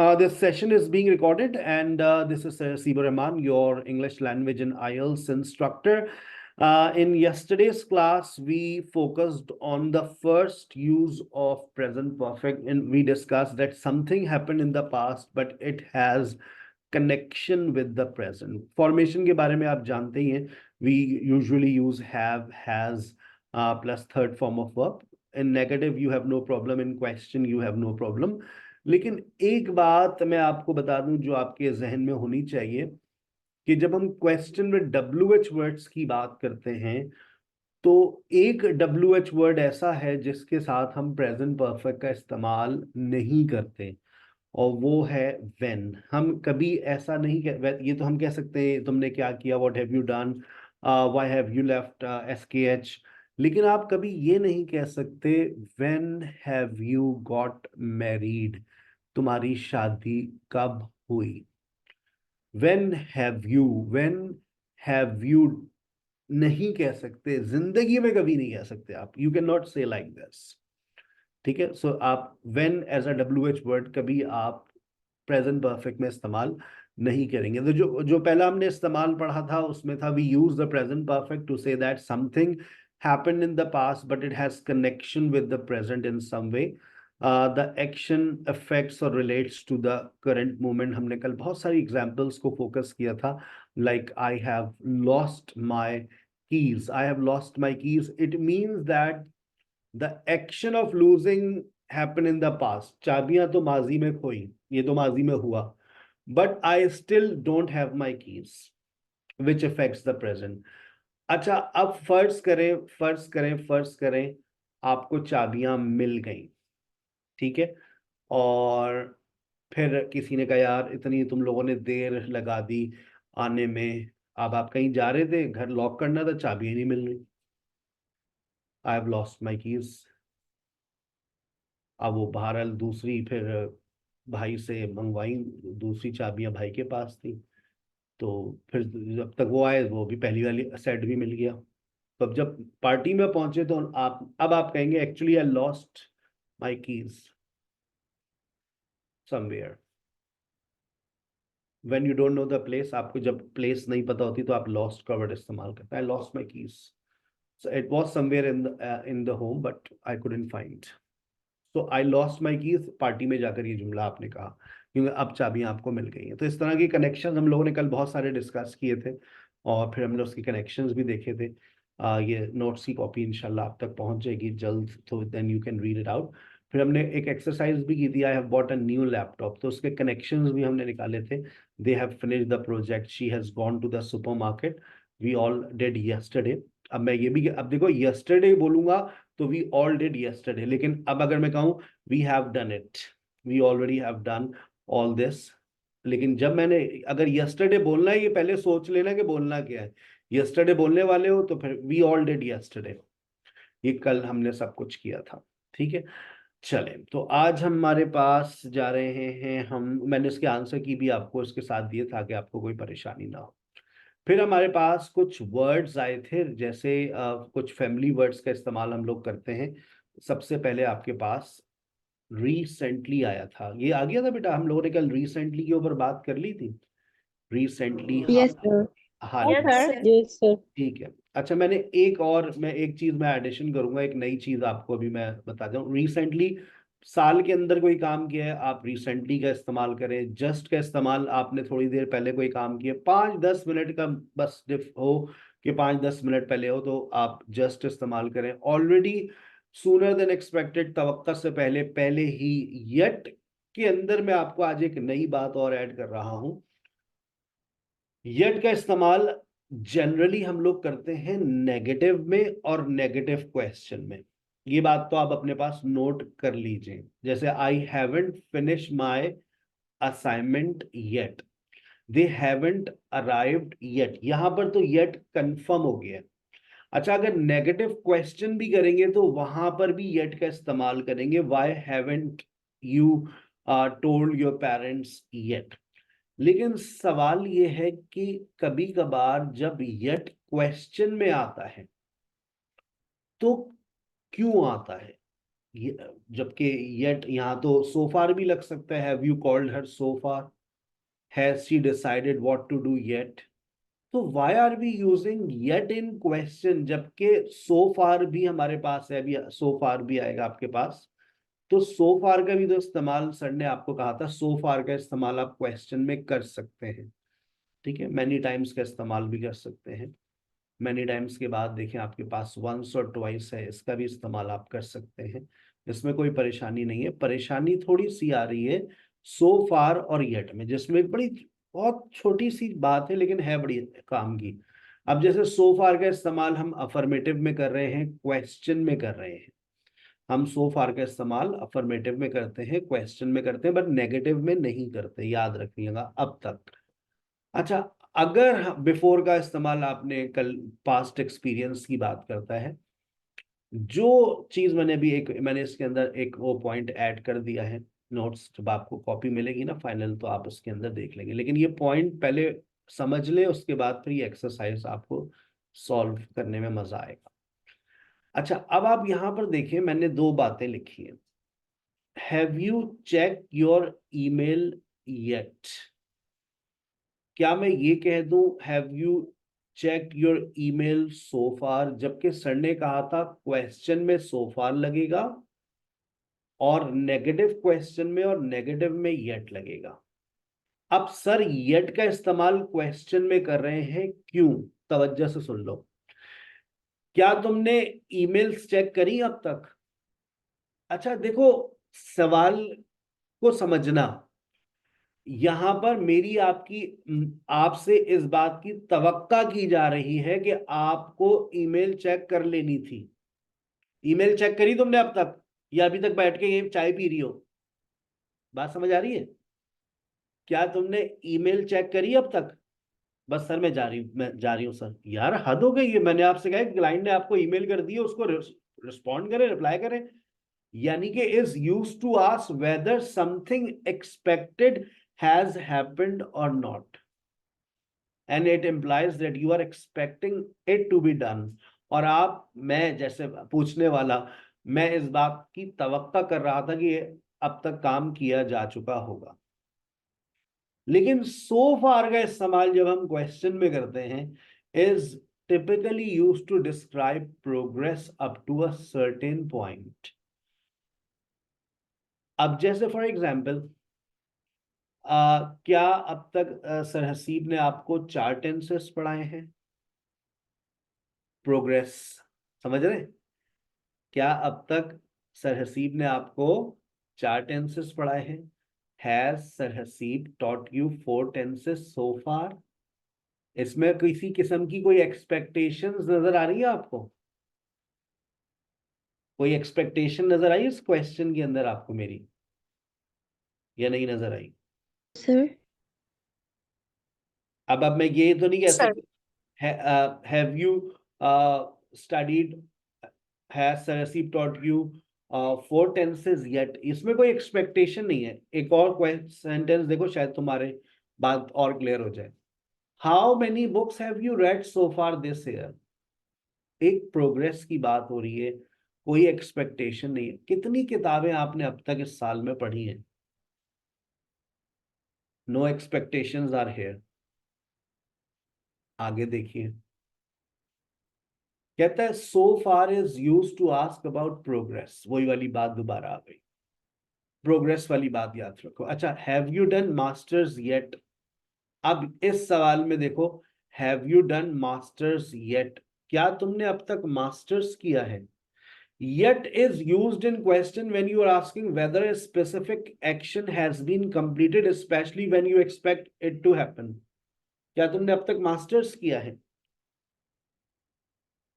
This session is being recorded, and this is Siba Rahman, your English language and IELTS instructor. In yesterday's class, we focused on the first use of present perfect, and we discussed that something happened in the past, but it has connection with the present. Formation के बारे में आप जानते ही हैं. We usually use have, has, plus third form of verb. In negative, you have no problem. In question, you have no problem. लेकिन एक बात मैं आपको बता दूं जो आपके जहन में होनी चाहिए कि जब हम क्वेश्चन में WH वर्ड्स की बात करते हैं तो एक WH वर्ड ऐसा है जिसके साथ हम प्रेजेंट परफेक्ट का इस्तेमाल नहीं करते, और वो है when. हम कभी ऐसा नहीं ये तो हम कह सकते हैं तुमने क्या किया, what have you done, why have you left, SKH. लेकिन आप कभी ये नहीं कह सकते when have you got married, तुम्हारी शादी कब हुई. when have you नहीं कह सकते, जिंदगी में कभी नहीं कह सकते आप. You can not say like this. ठीक है. सो आप when as a WH word कभी आप प्रेजेंट परफेक्ट में इस्तेमाल नहीं करेंगे. तो जो पहला हमने इस्तेमाल पढ़ा था उसमें था we use the present perfect to say that something happened in the past but it has connection with the present in some way. The action affects or relates to the current moment. हमने कल बहुत सारी examples को focus किया था, like I have lost my keys. I have lost my keys. It means that the action of losing happened in the past. चाबियां तो माजी में खोई, ये तो माजी में हुआ, but I still don't have my keys, which affects the present. अच्छा, अब फर्ज करें आपको चाबियां मिल गई, ठीक है, और फिर किसी ने कहा यार इतनी तुम लोगों ने देर लगा दी आने में, अब आप कहीं जा रहे थे, घर लॉक करना था, चाबियां नहीं मिल रही. I have lost my keys. अब वो बहरहाल दूसरी फिर भाई से मंगवाई, दूसरी चाबियां भाई के पास थी, तो फिर जब तक वो आए वो भी पहली वाली सेट भी मिल गया. तो अब जब पार्टी में पहुंचे तो आप कहेंगे actually I lost my keys somewhere. When you don't know the place, आपको जब प्लेस नहीं पता होती तो आप लॉस्ट का वर्ड इस्तेमाल करते हैं. I lost my keys. So it was somewhere in the home but I couldn't find. तो I lost my keys party में जाकर ये जुमला आपने कहा, क्योंकि अब चाबियां आपको मिल गई हैं. तो इस तरह के कनेक्शन हम लोगों ने कल बहुत सारे डिस्कस किए थे, और फिर हमने उसके कनेक्शंस भी देखे थे. ये नोट्स की कॉपी इंशाल्लाह आप तक पहुंच जाएगी जल्द, तो then you can read it out. फिर हमने एक एक्सरसाइज भी की थी, I have bought a new laptop, तो उसके कनेक्शंस भी हमने निकाले थे. They have finished the project, she has gone to the supermarket, we all did yesterday. अब मैं ये भी, अब देखो यस्टरडे बोलूंगा तो वी ऑल डिड यस्टरडे, लेकिन अब अगर मैं कहूँ we have done it, we already have done all this. लेकिन जब मैंने अगर यस्टरडे बोलना है, ये पहले सोच लेना कि बोलना क्या है. यस्टरडे बोलने वाले हो तो फिर वी ऑल डिड यस्टरडे, ये कल हमने सब कुछ किया था. ठीक है. चले, तो आज हमारे पास जा रहे हैं हम. मैंने इसके आंसर की भी आपको इसके साथ दिए ताकि आपको कोई परेशानी ना हो. फिर हमारे पास कुछ वर्ड्स आए थे, जैसे कुछ फैमिली वर्ड्स का इस्तेमाल हम लोग करते हैं. सबसे पहले आपके पास रिसेंटली आया था. ये आ गया था बेटा, हम लोगों ने कल रिसेंटली के ऊपर बात कर ली थी. Recently, Yes, sir. हाल Yes, ही. sir. Yes, sir. ठीक है. अच्छा, मैं एक चीज मैं एडिशन करूंगा, एक नई चीज आपको अभी मैं बता दूं. रिसेंटली साल के अंदर कोई काम किया है, आप रिसेंटली का इस्तेमाल करें. जस्ट का इस्तेमाल आपने थोड़ी देर पहले कोई काम किया, 5-10 मिनट का बस डिफ हो कि 5-10 मिनट पहले हो, तो आप जस्ट इस्तेमाल करें. ऑलरेडी सूनर देन एक्सपेक्टेड, तवक्का से पहले पहले ही. येट के अंदर मैं आपको आज एक नई बात और ऐड कर रहा हूं. येट का इस्तेमाल जनरली हम लोग करते हैं नेगेटिव में और नेगेटिव क्वेश्चन में. ये बात तो आप अपने पास नोट कर लीजिए. जैसे I haven't finish my assignment yet, they haven't arrived yet. यहां पर तो येट कंफर्म हो गया. अच्छा, अगर नेगेटिव क्वेश्चन भी करेंगे तो वहां पर भी येट का इस्तेमाल करेंगे. Why haven't you told your parents yet. लेकिन सवाल ये है कि कभी कभार जब येट क्वेश्चन में आता है तो क्यों आता है. जबकि येट यहाँ तो सो फार भी लग सकता है, have you called her so far, has she decided what to do yet. तो why are we using yet in question, जबकि सो फार भी हमारे पास है, अभी सो फार भी आएगा आपके पास। तो सो फार का भी तो इस्तेमाल सर ने आपको कहा था, सो फार का इस्तेमाल आप क्वेश्चन में कर सकते हैं, ठीक है। मैनी टाइम्स का इस्तेमाल भी कर सकते हैं। मैनी टाइम्स के बाद देखें आपके पास वंस और ट्वाइस है, इसका भी इस्तेमाल आप कर सकते हैं, इसमें कोई परेशानी नहीं है। परेशानी थोड़ी सी आ रही है सो फार और येट में, जिसमें बड़ी बहुत छोटी सी बात है लेकिन है बड़ी काम की। अब जैसे सो फार का इस्तेमाल हम अफर्मेटिव में कर रहे हैं, क्वेश्चन में कर रहे हैं। हम सो फार का इस्तेमाल अफर्मेटिव में करते हैं, क्वेश्चन में करते हैं, बट नेगेटिव में नहीं करते, याद रखिएगा अब तक। अच्छा, अगर बिफोर का इस्तेमाल आपने कल पास्ट एक्सपीरियंस की बात करता है, जो चीज मैंने अभी मैंने इसके अंदर एक वो पॉइंट ऐड कर दिया है। नोट्स जब आपको कॉपी मिलेगी ना फाइनल, तो आप उसके अंदर देख लेंगे, लेकिन ये पॉइंट पहले समझ ले, उसके बाद फिर ये एक्सरसाइज आपको सॉल्व करने में मजा आएगा। अच्छा, अब आप यहां पर देखिए, मैंने दो बातें लिखी हैं। Have you check your email yet? क्या मैं ये कह दूं have you check your email so far, जबकि सर ने कहा था क्वेश्चन में सो फार लगेगा और नेगेटिव क्वेश्चन में और नेगेटिव में येट लगेगा। अब सर येट का इस्तेमाल क्वेश्चन में कर रहे हैं, क्यों? तवज्जो से सुन लो। क्या तुमने ईमेल्स चेक करी अब तक? अच्छा देखो, सवाल को समझना, यहां पर मेरी आपकी आपसे इस बात की तवक्का की जा रही है कि आपको ईमेल चेक कर लेनी थी। ईमेल चेक करी तुमने अब तक, या अभी तक बैठ के ये चाय पी रही हो? बात समझ आ रही है? क्या तुमने ईमेल चेक करी अब तक? बस सर मैं जा रही हूँ सर। यार हद हो गई है, मैंने आपसे कहा क्लाइंट ने आपको ईमेल कर दी है, उसको रिस्पॉन्ड करें, रिप्लाई करें। यानी कि is use to ask whether something expected has happened और not, and it implies that you are expecting it to be done. और आप, मैं जैसे पूछने वाला, मैं इस बात की तवक्का कर रहा था कि अब तक काम किया जा चुका होगा। लेकिन सो फार का इस्तेमाल जब हम क्वेश्चन में करते हैं, is typically use to describe progress up to a certain point. अब जैसे फॉर एग्जाम्पल, क्या अब तक सर हसीब ने आपको 4 टेंसेस पढ़ाए हैं? प्रोग्रेस समझ रहे? क्या अब तक सर हसीब ने आपको 4 टेंसेस पढ़ाए हैं? Has sir Haseeb taught you 4 tenses so far? इसमें किसी किस्म की कोई एक्सपेक्टेशंस नजर आ रही है आपको? कोई एक्सपेक्टेशन नजर आई इस क्वेश्चन के अंदर आपको मेरी, या नहीं नजर आई? सर। अब मैं ये तो नहीं कह सर। सकता have you studied, has sir Haseeb taught you 4 tenses yet, इसमें कोई एक्सपेक्टेशन नहीं है। एक और सेंटेंस देखो, शायद तुम्हारे बात और क्लियर हो जाए। How many books have you read so far this year? एक प्रोग्रेस की बात हो रही है, कोई एक्सपेक्टेशन नहीं है। कितनी किताबें आपने अब तक इस साल में पढ़ी हैं? No expectations are here. आगे देखिए, कहता है so far is use to ask about progress. वही वाली बात दोबारा आ गई, प्रोग्रेस वाली बात याद रखो। अच्छा, have you done masters yet? अब इस सवाल में देखो, have you done masters yet, क्या तुमने अब तक मास्टर्स किया है? Yet is used in question when you are asking whether a specific action has been completed, especially when you expect it to happen. क्या तुमने अब तक मास्टर्स किया है?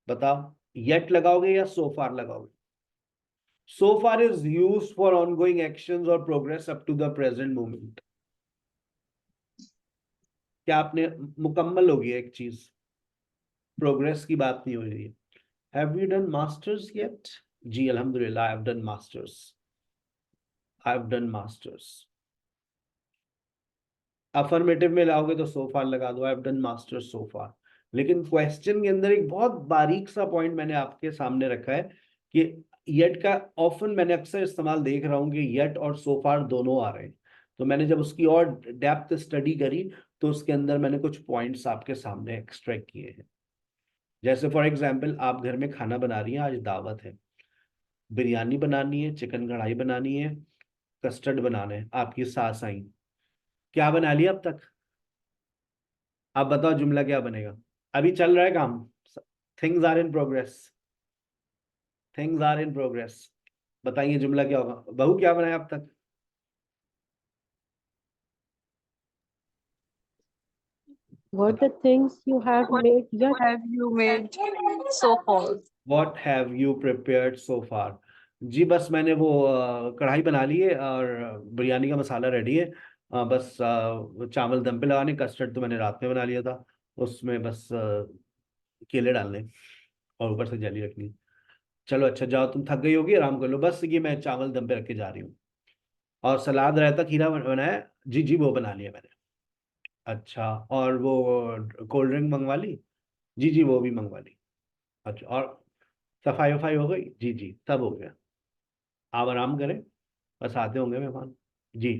बताओ, yet लगाओगे या so far लगाओगे? So far is used for ongoing actions or progress up to the present moment. क्या आपने मुकम्मल होगी एक चीज, प्रोग्रेस की बात नहीं हो रही है। Have you done masters yet? जी अल्हम्दुलिल्लाह, I have done masters, I have done masters. Affirmative में लाओगे तो सो फार लगा दो, I have done masters so far. लेकिन क्वेश्चन के अंदर एक बहुत बारीक सा पॉइंट मैंने आपके सामने रखा है कि येट का ऑफन मैंने अक्सर इस्तेमाल देख रहा हूँ कि येट और सो फार दोनों आ रहे हैं। तो मैंने जब उसकी और डेप्थ स्टडी करी तो उसके अंदर मैंने कुछ पॉइंट्स आपके सामने एक्सट्रैक्ट किए हैं। जैसे फॉर एग्जाम्पल, आप घर में खाना बना रही हैं, आज दावत है, बिरयानी बनानी है, चिकन कढ़ाई बनानी है, कस्टर्ड बनाना है, आपकी सास आई, क्या बना लिया अब तक? आप बताओ जुमला क्या बनेगा? अभी चल रहा है काम, things are in progress, things are in progress. बताइए जुमला क्या होगा? बहू क्या बनाया अब तक? What the things you have made yet? Have you made so far? What have you prepared so far? जी बस मैंने वो कढ़ाई बना ली है और बिरयानी का मसाला रेडी है। बस चावल दम पे लगाने, कस्टर्ड तो मैंने रात में बना लिया था, उसमें बस केले डालने और ऊपर से जेली रखनी। चलो अच्छा, जाओ तुम थक गई होगी, आराम कर लो, बस ये मैं चावल दम पे रख के जा रही हूँ। और सलाद रायता खीरा बनाया? जी जी वो बना लिया मैंने। अच्छा, और वो कोल्ड ड्रिंक मंगवा ली? जी जी वो भी मंगवा ली। अच्छा, और सफाई वफाई हो गई? जी जी सब हो गया। आप आराम करें, बस आते होंगे मेहमान। जी,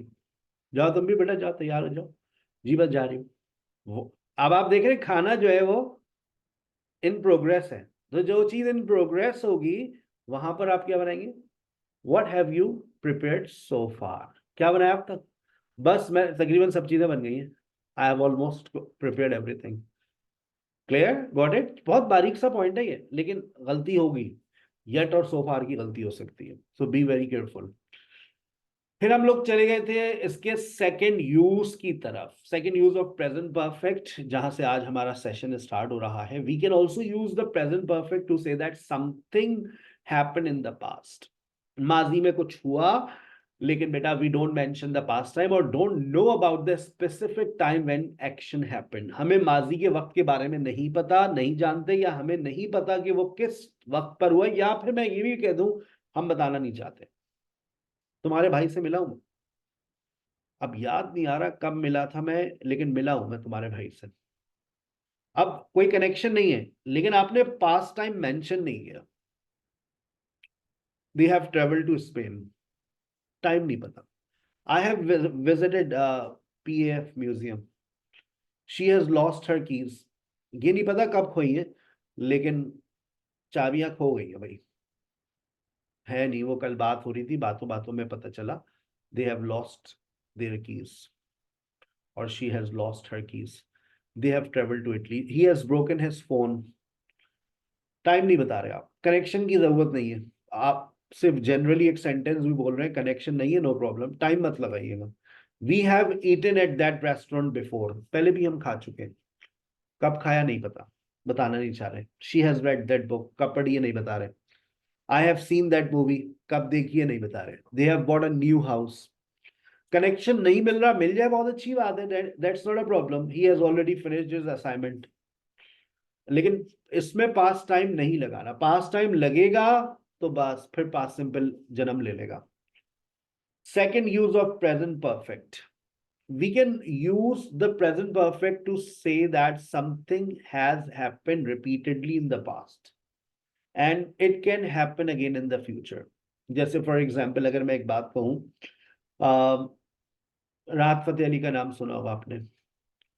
जाओ तुम भी बेटा, जाओ तैयार हो जाओ। जी बस जा रही हूँ। वो अब आप देख रहे हैं, खाना जो है वो इन प्रोग्रेस है। तो जो चीज इन प्रोग्रेस होगी वहां पर आप क्या बनाएंगे? What have you prepared so far? क्या बनाया अब तक? बस मैं तकरीबन सब चीजें बन गई हैं, I have almost prepared everything. Clear? Got it? बहुत बारीक सा पॉइंट है ये, लेकिन गलती होगी, येट और सो फार की गलती हो सकती है, सो बी वेरी केयरफुल। फिर हम लोग चले गए थे इसके सेकेंड यूज की तरफ, second use of present perfect, जहां से आज हमारा सेशन स्टार्ट हो रहा है। We can also use the present perfect to say that something happen in the past. माजी में कुछ हुआ, लेकिन बेटा we don't mention the past time और don't know about the specific time when action happened. हमें माजी के वक्त के बारे में नहीं पता, नहीं जानते, या हमें नहीं पता कि वो किस वक्त पर हुआ, या फिर मैं ये भी कह दूं हम बताना नहीं चाहते। तुम्हारे भाई से मिला हूं, अब याद नहीं आ रहा कब मिला था मैं, लेकिन मिला हूं मैं तुम्हारे भाई से। अब कोई कनेक्शन नहीं है, लेकिन आपने पास्ट टाइम मेंशन नहीं किया। They have travelled to Spain, time नहीं पता। I have visited PF museum, she has lost her keys, ये नहीं पता कब खोई है, लेकिन चाबियां खो गई है भाई। है नहीं, वो कल बात हो रही थी, बातों बातों में पता चला they have lost their keys, or she has lost her keys. They have traveled to Italy. He has broken his phone. Time नहीं बता रहे आप, कनेक्शन की जरूरत नहीं है। आप सिर्फ जनरली एक सेंटेंस भी बोल रहे हैं, कनेक्शन नहीं है, नो प्रॉब्लम, टाइम मत लगाइएगा। We have eaten at that restaurant before, पहले भी हम खा चुके हैं, कब खाया नहीं पता, बताना नहीं चाह रहे। She has read that book, कब पढ़ी है नहीं बता रहे। I have seen that movie, कब देखी है नहीं बता रहे। They have bought a new house, connection नहीं मिल रहा, मिल जाए बहुत अच्छी बात है, that's not a problem. He has already finished his assignment, लेकिन इसमें पास टाइम नहीं लगाना। पास टाइम लगेगा तो बस फिर पास सिंपल जन्म ले लेगा। Second use of present perfect, we can use the present perfect to say that something has happened repeatedly in the past and it can happen again in the future. जैसे for example अगर मैं एक बात कहूं, राहत फतेह अली का नाम सुना होगा आपने,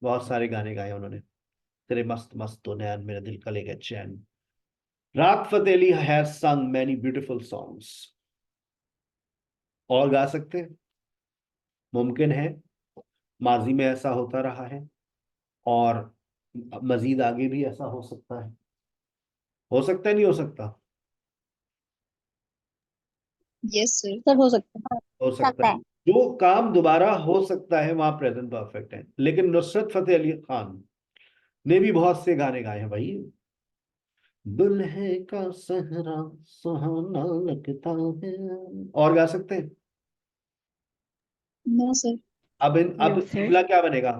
बहुत सारे गाने गाए उन्होंने, तेरे मस्त मस्त तो नैन मेरा दिल का ले गया चैन। Rahat Fateh Ali has sung many beautiful songs, और गा सकते हैं, मुमकिन है, माजी में ऐसा होता रहा है और मजीद आगे भी ऐसा हो सकता है। हो सकता है, नहीं हो सकता? Yes, sir. सब हो सकता है। हो सकता है। जो काम दोबारा हो सकता है वहां प्रेजेंट परफेक्ट है। लेकिन नुसरत फतेह अली खान ने भी बहुत से गाने गाए हैं भाई, दुल्हे का सहरा सुहाना लगता है, और गा सकते हैं। No, sir. अब Yes, sir. जुमला क्या बनेगा?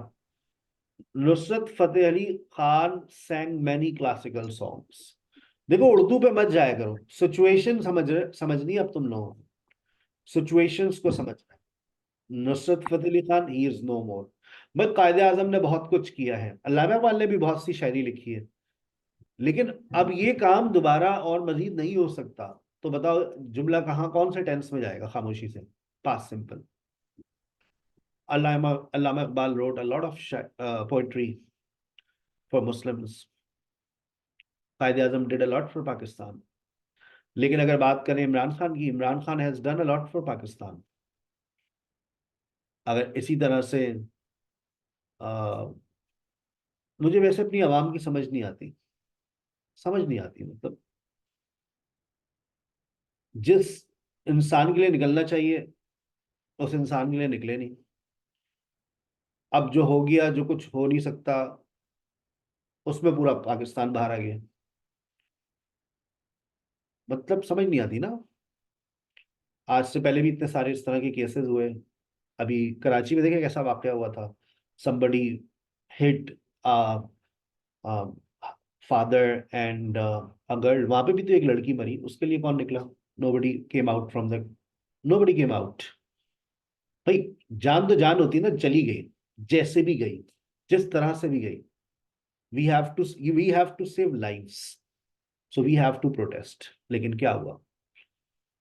Nusrat Fateh Ali Khan sang many classical songs। देखो उर्दू पे मत जाया करो, सिचुएशन समझनी है अब तुम लोगों को, सिचुएशंस को समझना है। Nusrat Fateh Ali Khan he is no more, but Quaid e Azam ने बहुत कुछ किया है, अल्लामा इकबाल ने भी बहुत सी शायरी लिखी है, लेकिन अब ये काम दोबारा और मजीद नहीं हो सकता। तो बताओ जुमला कहाँ कौन से टेंस में जाएगा खामोशी से? Past simple. Allama Iqbal wrote a lot of poetry for Muslims. Qaid Azam did a lot for Pakistan. लेकिन अगर बात करें इमरान खान की, Imran Khan has done a lot for Pakistan. अगर इसी तरह से मुझे वैसे अपनी आवाम की समझ नहीं आती, मतलब जिस इंसान के लिए निकलना चाहिए उस इंसान के लिए निकले नहीं. अब जो हो गया, जो कुछ हो नहीं सकता, उसमें पूरा पाकिस्तान बाहर आ गया. मतलब समझ नहीं आती ना. आज से पहले भी इतने सारे इस तरह के केसेस हुए. अभी कराची में देखे कैसा वाकया हुआ था. somebody hit father and a girl. वहां पे भी तो एक लड़की मरी, उसके लिए कौन निकला? nobody came out from the nobody came out. भाई जान तो जान होती ना, चली गई, जैसे भी गई, जिस तरह से भी गई. we have to save lives, so we have to protest. लेकिन क्या हुआ?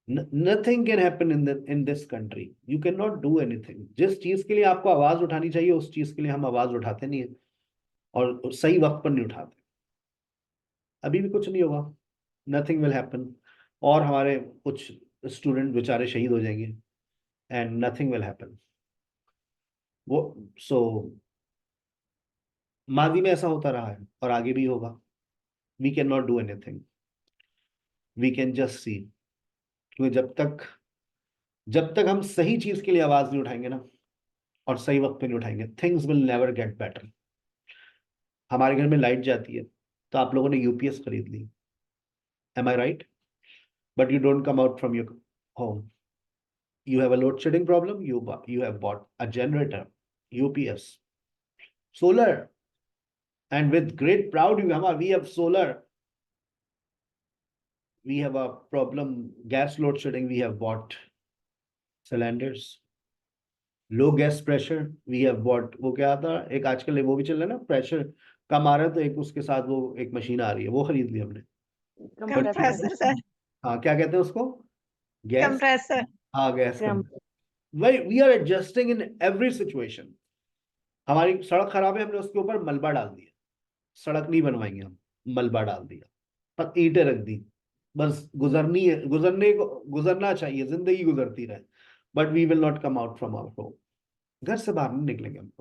Nothing can happen in this country. You cannot do anything. जिस चीज के लिए आपको आवाज उठानी चाहिए उस चीज के लिए हम आवाज उठाते नहीं है, और सही वक्त पर नहीं उठाते. अभी भी कुछ नहीं होगा. Nothing will happen. और हमारे कुछ स्टूडेंट बेचारे शहीद हो जाएंगे एंड नथिंग विल हैपन. वो सो माजी में ऐसा होता रहा है और आगे भी होगा. We can not do anything. We can just see. क्योंकि जब तक हम सही चीज के लिए आवाज नहीं उठाएंगे ना, और सही वक्त पे नहीं उठाएंगे, things will never get better. हमारे घर में लाइट जाती है तो आप लोगों ने यूपीएस खरीद ली. Am I right? But you don't come out from your home. You have a load shedding problem, you have bought a generator, UPS, solar, and with great proud we have solar. We have a problem, gas load shedding, we have bought cylinders. Low gas pressure, we have bought, वो क्या था एक आजकल वो भी चल रहा है ना, प्रेशर कम आ रहा है तो एक उसके साथ वो एक मशीन आ रही है, वो खरीद ली हमने. Compressor sir. हाँ, क्या कहते हैं उसको? गैस. कंप्रेसर. हाँ, gas. We are adjusting in every situation. हमारी सड़क खराब है, हमने उसके ऊपर मलबा डाल दिया. सड़क नहीं बनवाएंगे हम, मलबा डाल दिया, पर ईंटें रख दी. बस गुजरनी है, गुजरना चाहिए, जिंदगी गुजरती रहे. But we will not come out from our home. घर से बाहर नहीं निकलेंगे हम.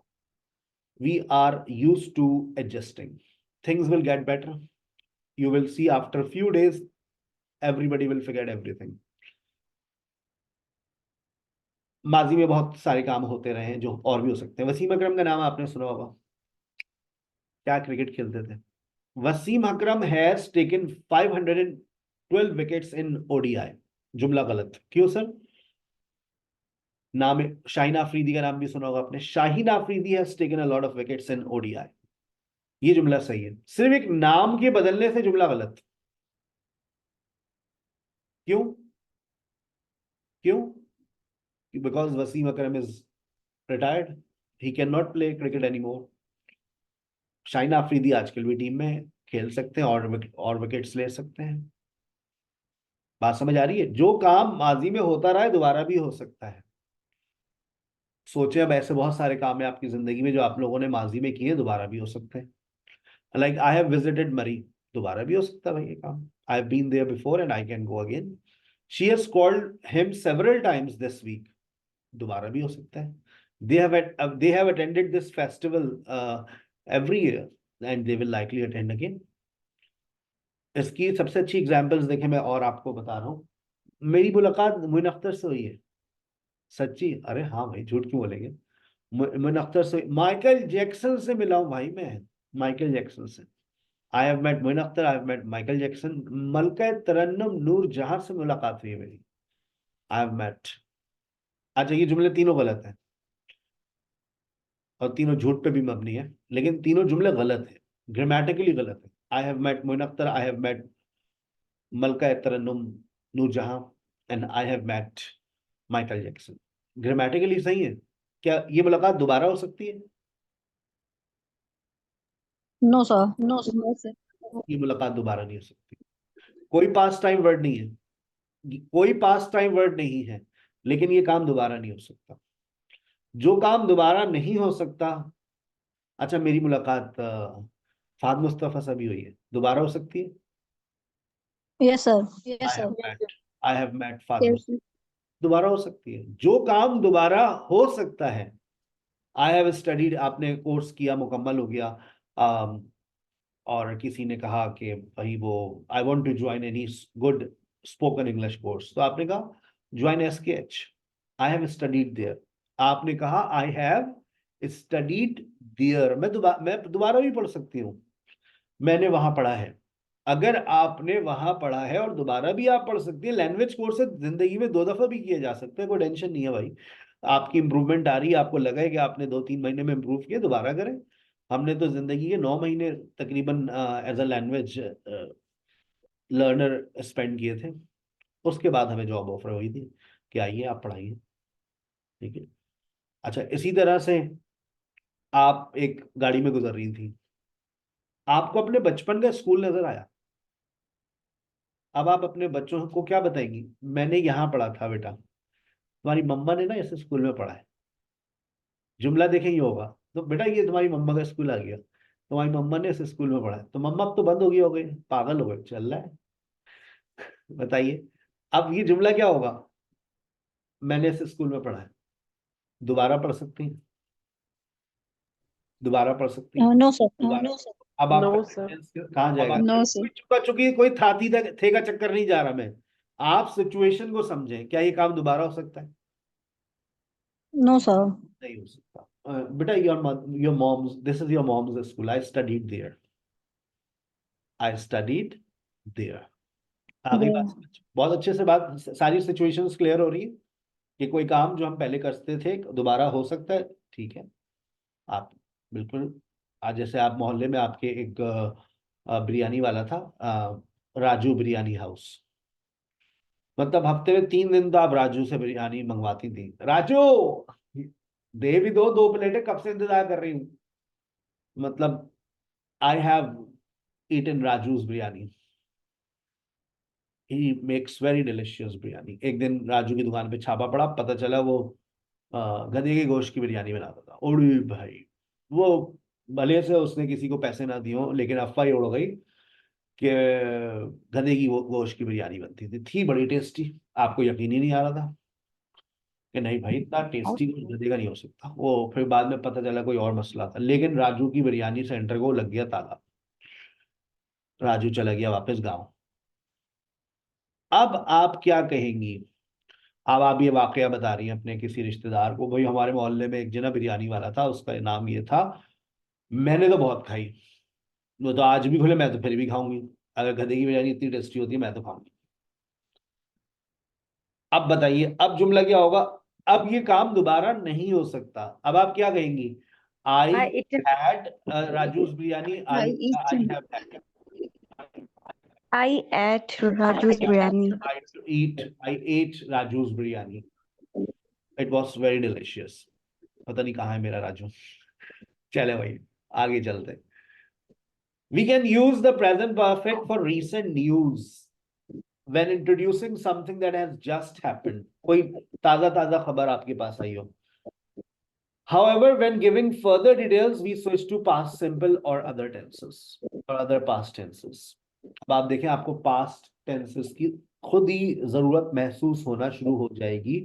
We are use to adjusting. Things will get better. You will see after few days everybody will forget everything. माजी में बहुत सारे काम होते रहे हैं जो और भी हो सकते हैं. वसीम अकरम का नाम आपने सुना होगा, क्या क्रिकेट खेलते थे. Wasim Akram has taken 512 wickets in ODI. जुमला गलत. क्यों सर? नाम शाहीन आफरीदी का नाम भी सुना होगा आपने. Shaheen Afridi has taken a lot of wickets in ODI. ये जुमला सही है. सिर्फ एक नाम के बदलने से जुमला गलत. क्यों? क्यों? Because Wasim Akram is retired. He can not play cricket anymore. Shaheen Afridi आजकल भी टीम में खेल सकते हैं और विकेट्स ले सकते हैं. बात समझ आ रही है? जो काम माजी में होता रहा है दोबारा भी हो सकता है. सोचे अब ऐसे बहुत सारे काम है आपकी जिंदगी में जो आप लोगों ने माजी में किए, दोबारा भी हो सकते हैं. लाइक आई हैव विजिटेड मरी, दोबारा भी हो सकता है भाई ये काम. I have been there before and I can go again. She has called him several times this week, दोबारा भी हो सकता है. they have attended this festival every year and they will likely attend again. इसकी सबसे अच्छी examples देखें, मैं और आपको बता रहा हूँ. मेरी मुलाकात मोइन अख्तर से हुई है. सच्ची? अरे हाँ भाई, झूठ क्यों बोलेंगे. मोइन अख्तर से, माइकल जैक्सन से मिला हूँ भाई मैं. माइकल जैक्सन से. I have met Moin Akhtar, I have met Michael Jackson. Malika Tarannum Noor Jahan से मुलाकात हुई है मेरी. I have met. अच्छा, ये जुमले तीनों गलत हैं और तीनों झूठ पे भी मबनी है, लेकिन तीनों जुमले गलत है, ग्रामेटिकली गलत है. I have met Moin Akhtar, I have met Malka Tarannum Noorjahan and I have met Michael Jackson. Grammatically सही है. क्या ये मुलाकात दोबारा हो सकती है? No sir. No sir. ये मुलाकात दोबारा नहीं हो सकती. कोई पास टाइम वर्ड नहीं है. कोई पास्ट टाइम वर्ड नहीं है, लेकिन ये काम दोबारा नहीं हो सकता। जो काम दोबारा नहीं हो सकता, अच्छा मेरी मुलाकात फाद मुस्तफा से भी हुई है, दोबारा हो सकती है? Yes, sir. I have met फाद Yes. मुस्तफा, दोबारा हो सकती है। जो काम दोबारा हो सकता है, आई हैव स्टडीड, आपने कोर्स किया, मुकम्मल हो गया, और किसी ने कहा कि भाई वो I want to join any good spoken English course, तो आपने कहा join SKH, I have studied there. आपने कहा आई हैव स्टडीड देयर, मैं दोबारा भी पढ़ सकती हूँ, मैंने वहां पढ़ा है। अगर आपने वहां पढ़ा है और दोबारा भी आप पढ़ सकती है, लैंग्वेज कोर्स जिंदगी में 2 दफा भी किए जा सकते हैं, कोई टेंशन नहीं है भाई। आपकी इंप्रूवमेंट आ रही है, आपको लगा है कि आपने 2-3 महीने में इंप्रूव किया, दोबारा करें। हमने तो जिंदगी के 9 महीने तकरीबन as a language learner spend किए थे। उसके बाद हमें जॉब ऑफर हुई थी कि आइए आप पढ़ाइए, ठीक है। अच्छा, इसी तरह से आप एक गाड़ी में गुजर रही थी, आपको अपने बचपन का स्कूल नजर आया। अब आप अपने बच्चों को क्या बताएंगी? मैंने यहाँ पढ़ा था बेटा, तुम्हारी मम्मा ने ना इस स्कूल में पढ़ा है। जुमला देखें ये होगा, तो बेटा ये तुम्हारी मम्मा का स्कूल आ गया, तुम्हारी मम्मा ने इस स्कूल में पढ़ा है। तो मम्मा अब तो बंद हो गई, पागल हो गए, चल रहा है। बताइए, अब ये जुमला क्या होगा? मैंने इस स्कूल में पढ़ा है। दोबारा पढ़ सकती हैं, दोबारा पढ़ सकती हैं। No, sir. अब आपका No, sir. sentence कहाँ जाएगा? No, sir. कोई चुका चुकी, कोई था थी थे का चक्कर नहीं जा रहा मैं। आप सिचुएशन को समझें, क्या ये काम दोबारा हो सकता है? No, sir. नहीं हो सकता। बेटा your mom's, this is your mom's school, I studied there, I studied there. आ गई बात Yeah. समझ? बहुत अच्छे से बात, सारी सिचुएशंस क्लियर हो रही है कि कोई काम जो हम पहले करते थे दोबारा हो सकता है, ठीक है। आप बिल्कुल, आज जैसे आप मोहल्ले में आपके एक बिरयानी वाला था, राजू बिरयानी हाउस, मतलब हफ्ते में 3 दिन तो आप राजू से बिरयानी मंगवाती थी। राजू दे भी दो 2 प्लेटें, कब से इंतजार कर रही हूँ। मतलब I have eaten Raju's biryani, he makes very delicious biryani. एक दिन राजू की दुकान पे छापा पड़ा, पता चला वो गधे के गोश्त की बिरयानी बनाता था। उड़ी भाई, वो भले से उसने किसी को पैसे ना दिए हों, लेकिन अफवाह ही उड़ गई कि गधे की गोश्त की बिरयानी बनती थी बड़ी टेस्टी। आपको यकीन ही नहीं आ रहा था कि नहीं भाई, इतना टेस्टी कुछ गधे का नहीं हो सकता। वो फिर बाद में पता चला कोई और मसला था, लेकिन राजू की बिरयानी सेंटर को लग गया ताला, राजू चला गया वापस गाँव। अब आप क्या कहेंगी? अब आप ये वाकया बता रही हैं अपने किसी रिश्तेदार को, भाई हमारे मोहल्ले में एक जना बिरयानी वाला था, उसका नाम ये था, मैंने तो बहुत खाई, वो तो आज भी खुले, मैं तो फिर भी खाऊंगी, अगर गधे की बिरयानी इतनी टेस्टी होती है मैं तो खाऊंगी। अब बताइए, अब जुमला क्या होगा? अब ये काम दोबारा नहीं हो सकता, अब आप क्या कहेंगी? I I eat. Had Raju's biryani, I I eat. I have had, I ate Raju's biryani. I ate Raju's biryani, it was very delicious. पता नहीं कहाँ है मेरा राजू। चले भाई, आगे चलते। We can use the present perfect for recent news when introducing something that has just happened. कोई ताजा ताजा खबर आपके पास आई हो। However, when giving further details, we switch to past simple or other tenses or other past tenses. अब आप देखें, आपको past tenses की खुद ही जरूरत महसूस होना शुरू हो जाएगी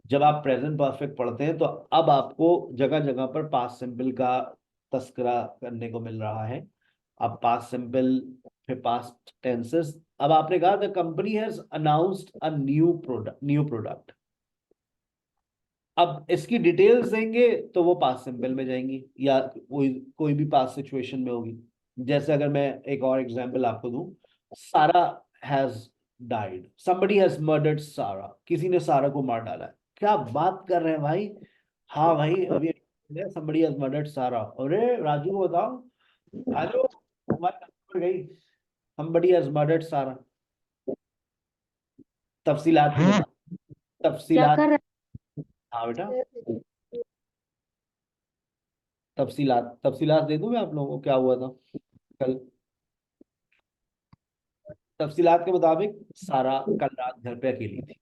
जब आप प्रेजेंट परफेक्ट पढ़ते हैं। तो अब आपको जगह जगह पर पास्ट सिंपल का तस्करा करने को मिल रहा है। अब पास्ट सिंपल, फिर पास्ट टेंसेस। अब आपने कहा the company has announced a new product. अब इसकी डिटेल्स देंगे तो वो पास्ट सिंपल में जाएंगी, या कोई कोई भी पास्ट सिचुएशन में होगी। जैसे अगर मैं एक और एग्जांपल आपको दूं, सारा has died, somebody has murdered सारा, किसी ने सारा को मार डाला है। क्या बात कर रहे हैं भाई? हाँ भाई, अभी समबडी हैज मर्डर्ड सारा। अरे राजू को बताओ, हेलो तुम्हारी नंबर गई, somebody has murdered सारा। तफसीलात नहीं बता, क्या तफसीलात। कर रहा हाँ बेटा, तफसीलात तफसीलात दे दूं मैं आप लोगों को क्या हुआ था कल। तफसीलात के मुताबिक सारा कल रात घर पे अकेली थी।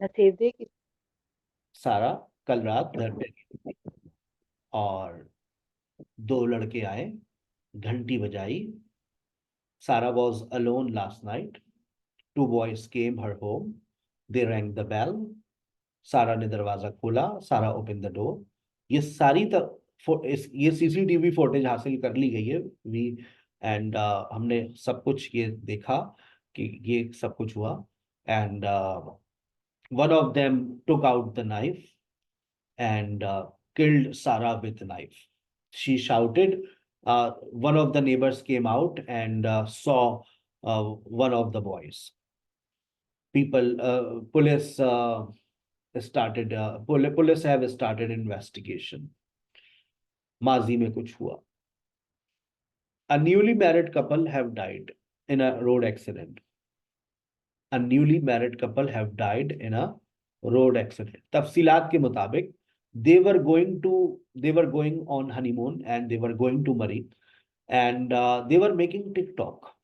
नतीजे की सारा कल रात घर पे अकेली थी और दो लड़के आए, घंटी बजाई। सारा was alone last night. Two boys came her home. They rang the bell. सारा ने दरवाजा खोला, सारा ओपन द डोर। ये सारी ये सीसीटीवी फुटेज हासिल कर ली गई है वी एंड हमने सब कुछ ये देखा कि ये सब कुछ हुआ। And one of them took out the knife and killed Sarah with knife. She shouted. One of the neighbors came out and saw one of the boys. Police police have started investigation. माजी में कुछ हुआ। A newly married couple have died in a road accident. A newly married couple have died in a road accident. तफसीलात के मुताबिक they were going on honeymoon and they were going to Murray and they were making TikTok,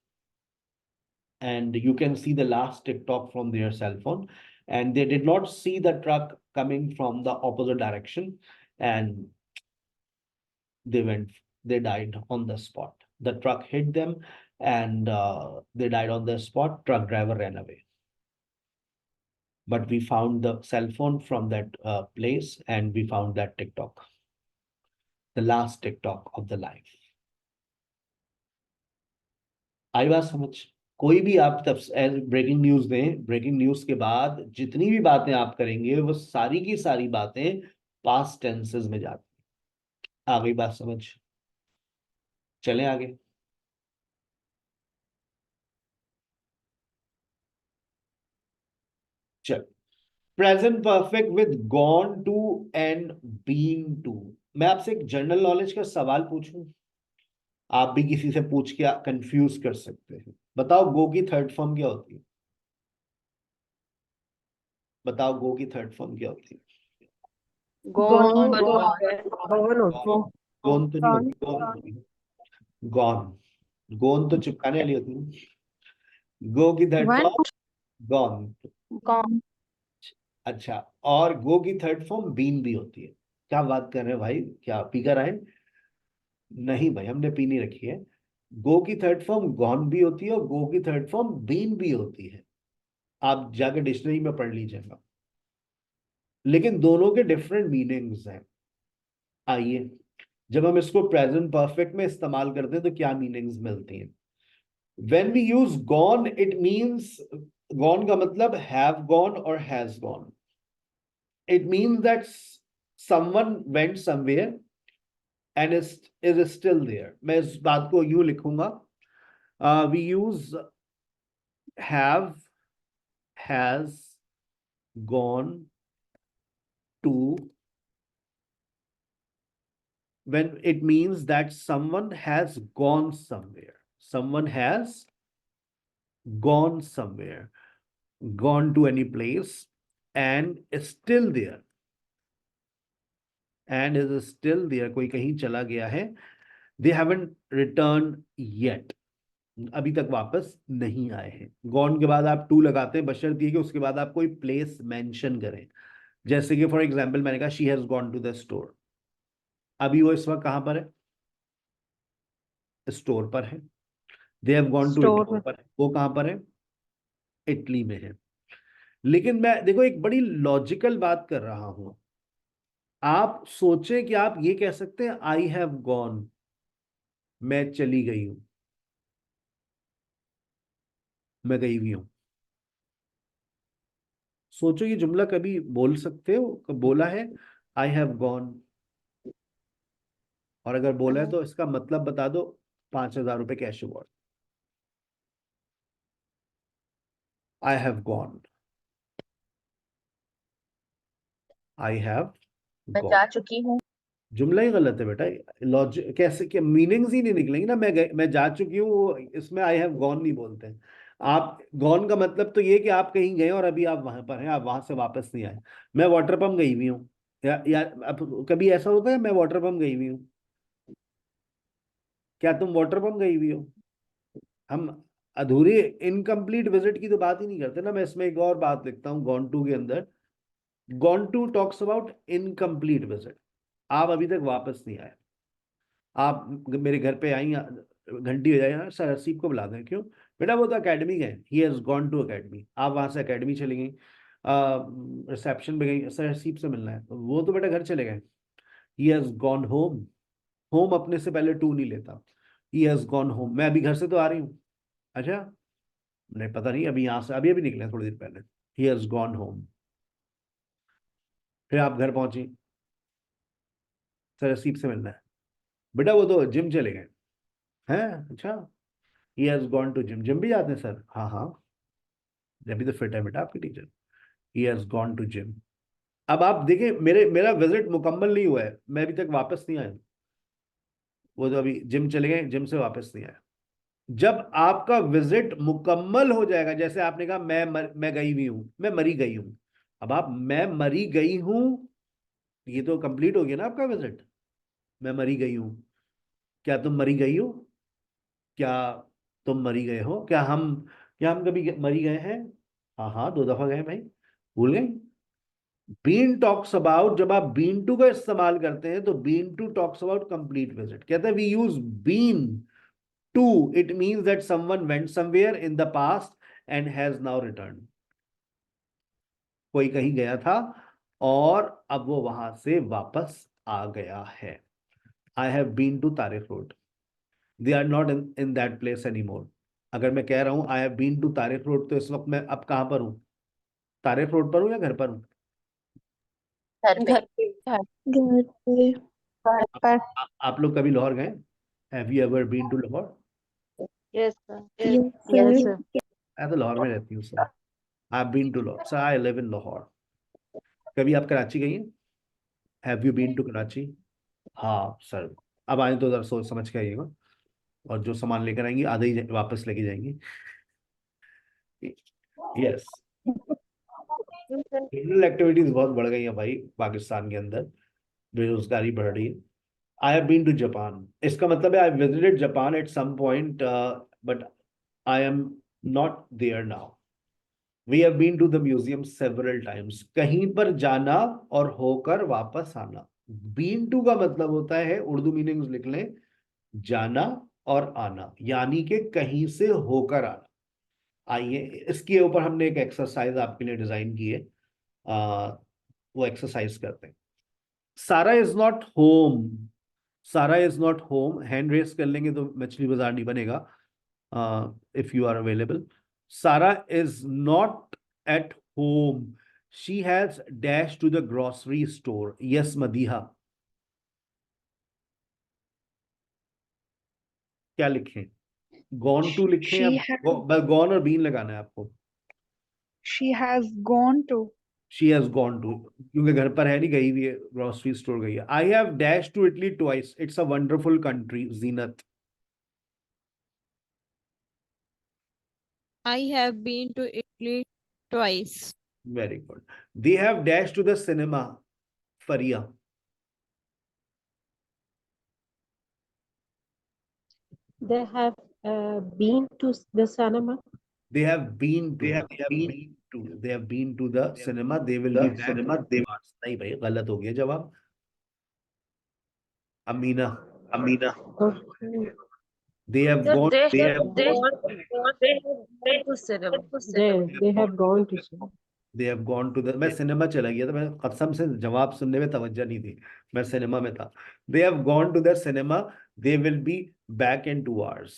and you can see the last TikTok from their cell phone, and they did not see the truck coming from the opposite direction and they died on the spot. The truck hit them and they died on the spot. Truck driver ran away. But we found the cell phone from that place and we found that TikTok, the last TikTok of the life. आई बात समझ? कोई भी आप तब breaking news दें, breaking news के बाद जितनी भी बातें आप करेंगे वो सारी की सारी बातें पास्ट टेंसेस में जाती हैं। आ गई बात समझ? चलें आगे। चल, present perfect with gone to and been to. मैं आपसे एक जनरल नॉलेज का सवाल पूछूं, आप भी किसी से पूछ के कंफ्यूज कर सकते हैं। बताओ गो की थर्ड फॉर्म क्या होती है? बताओ गो की थर्ड फॉर्म क्या होती है? गॉन गोन तो नहीं होती, गोन होती है। गॉन, गोन तो चिपकाने वाली होती है। गो की third When? Form gone. Gone. अच्छा, और गो की थर्ड फॉर्म बीन भी होती है। क्या बात कर रहे हैं भाई, क्या पी कर आए? नहीं भाई, हमने पी नहीं रखी है। गो की थर्ड फॉर्म गॉन भी होती है और गो की थर्ड फॉर्म बीन भी होती है। आप जाकर डिक्शनरी में पढ़ लीजिएगा, लेकिन दोनों के डिफरेंट मीनिंग्स हैं। आइए, जब हम इसको प्रेजेंट परफेक्ट में इस्तेमाल करते हैं तो क्या मीनिंग्स मिलती हैं? When we use gone, it means, gone का मतलब हैव गॉन और has gone. It means that someone went somewhere and is still there. मैं इस बात को यूं लिखूंगा, we use have, has gone to when it means that someone has gone somewhere. Someone has gone somewhere, gone to any place and is still there. And is still there, कोई कहीं चला गया है। They haven't returned yet. अभी तक वापस नहीं आए हैं। गॉन के बाद आप टू लगाते हैं, बशर्ते कि उसके बाद आप कोई प्लेस मेंशन करें। जैसे कि फॉर एग्जांपल मैंने कहा she has gone to the store. अभी वो इस वक्त कहां पर है? स्टोर पर है। They have gone to Italy पर है। वो कहां पर है? इटली में है। लेकिन मैं देखो एक बड़ी लॉजिकल बात कर रहा हूं। आप सोचें कि आप ये कह सकते हैं आई हैव गॉन, मैं चली गई हूं, मैं गई हुई हूं। सोचो ये जुमला कभी बोल सकते हो? कब बोला है आई हैव गॉन? और अगर बोला है तो इसका मतलब बता दो। 5,000 रुपए cash award. I have gone, I have मैं गॉन। जा चुकी हूँ। जुमला ही गलत है बेटा। लॉजिक कैसे, क्या मीनिंग्स ही नहीं निकलेंगे ना। मैं जा चुकी हूँ, इसमें आई हैव गॉन नहीं बोलते हैं। आप गॉन का मतलब तो ये कि आप कहीं गए और अभी आप वहां पर हैं, आप वहां से वापस नहीं आए। मैं वाटर पंप गई हुई हूँ, या अब कभी ऐसा होता है मैं वाटर पंप गई हुई हूँ? क्या तुम वाटर पंप गई हुई हो? हम अधूरी इनकम्प्लीट विजिट की तो बात ही नहीं करते ना। मैं इसमें एक और बात लिखता हूँ गॉन टू के अंदर, gone to talks about incomplete visit. आप अभी तक वापस नहीं आए, आप मेरे घर पे आई, घंटी हो जाए ना, सर हसीब को बुला दें, क्यों बेटा वो तो अकेडमी गए, he has gone to academy, आप वहां से अकेडमी चली गई, रिसेप्शन पे गई, सर हसीब से मिलना है, वो तो बेटा घर चले गए। He has gone home, home अपने से पहले टू नहीं लेता, ही हैज गॉन होम, मैं अभी घर से तो आ रही हूँ, अच्छा नहीं पता नहीं, अभी यहाँ से अभी अभी निकले थोड़ी देर पहले, ही हैज गॉन होम। फिर आप घर पहुंची, सर हसीब से मिलना है, बेटा वो तो जिम चले गए हैं, अच्छा he has gone to gym, gym भी जाते हैं सर, हाँ हाँ अभी तो फिट है बेटा आपकी teacher, he has gone to gym. अब आप देखिए मेरा विजिट मुकम्मल नहीं हुआ है, मैं अभी तक वापस नहीं आया, वो तो अभी जिम चले गए, जिम से वापस नहीं आया। जब आपका विजिट मुकम्मल हो जाएगा, जैसे आपने कहा मैं गई हुई हूं, मैं मरी गई हूं, अब आप मैं मरी गई हूं, ये तो कंप्लीट हो गया ना आपका विजिट, मैं मरी गई हूं, क्या तुम मरी गई हो, क्या तुम मरी गए हो, क्या हम कभी मरी गए हैं, हाँ हाँ 2 दफा गए भाई, भूल गए। बीन टॉक्स अबाउट, जब आप बीन टू का इस्तेमाल करते हैं तो been to talks about complete visit, कहते हैं we use been to, it means that someone went somewhere in the past and has now return, कोई कहीं गया था और अब वो वहां से वापस आ गया है। I have been to Tariq road, they are not in that place any more. अगर मैं कह रहा हूं I have been to Tariq road, तो इस वक्त मैं अब कहां पर हूं, तारिक रोड पर हूं या घर पर हूं? घर पे। घर पे। पर। आप लोग कभी लाहौर गए? Have you ever been to Lahore? Yes sir. Yes, yes sir. Sir. मैं तो लाहौर में रहती हूँ sir, I been to Lahore sir, I live in Lahore. कभी आप कराची गई हैं? Have you been to Karachi? हाँ सर। अब आए तो उधर सोच समझ के आइएगा, और जो सामान लेकर आएंगी आधे ही वापस लेके जाएंगी। यस, क्रिमिनल एक्टिविटीज बहुत बढ़ गई हैं भाई पाकिस्तान के अंदर, बेरोजगारी बढ़ रही है। I have been to Japan, इसका मतलब है I visited Japan at some point, but I am not there now. We have been to the museum several times, कहीं पर जाना और होकर वापस आना। बीन टू का मतलब होता है, उर्दू मीनिंग्स लिख लें, जाना और आना, यानी कि कहीं से होकर आना। आइए इसके ऊपर हमने एक एक्सरसाइज आपके लिए डिजाइन की है, वो एक्सरसाइज करते हैं। Sara is not home, Sara is not home, hand raise कर लेंगे तो मछली बाजार नहीं बनेगा, if you are available. Sara is not at home, she has dash to the grocery store, yes Madiha, क्या लिखें, गॉन टू लिखें या गॉन और बीन लगाना है आपको? She has gone to. She has gone to, क्योंकि घर पर है नहीं, गई हुई है, ग्रोसरी स्टोर गई है। I have dash to Italy twice, it's a wonderful country, Zeenat. I have been to Italy twice. Very good. They have dash to the cinema, Faria. They have been to the cinema. They have been to, they have been to the cinema, they will be back in 2 hours। नहीं भाई गलत हो गया जवाब, Amina. Okay. They have Sir, gone, they have gone to cinema. They have gone to cinema. they have gone to the, मैं cinema चला गया था, मैं कसम से जवाब सुनने में तवज्जो नहीं थी, मैं सिनेमा में था। They have gone to the cinema, they will be back in 2 hours।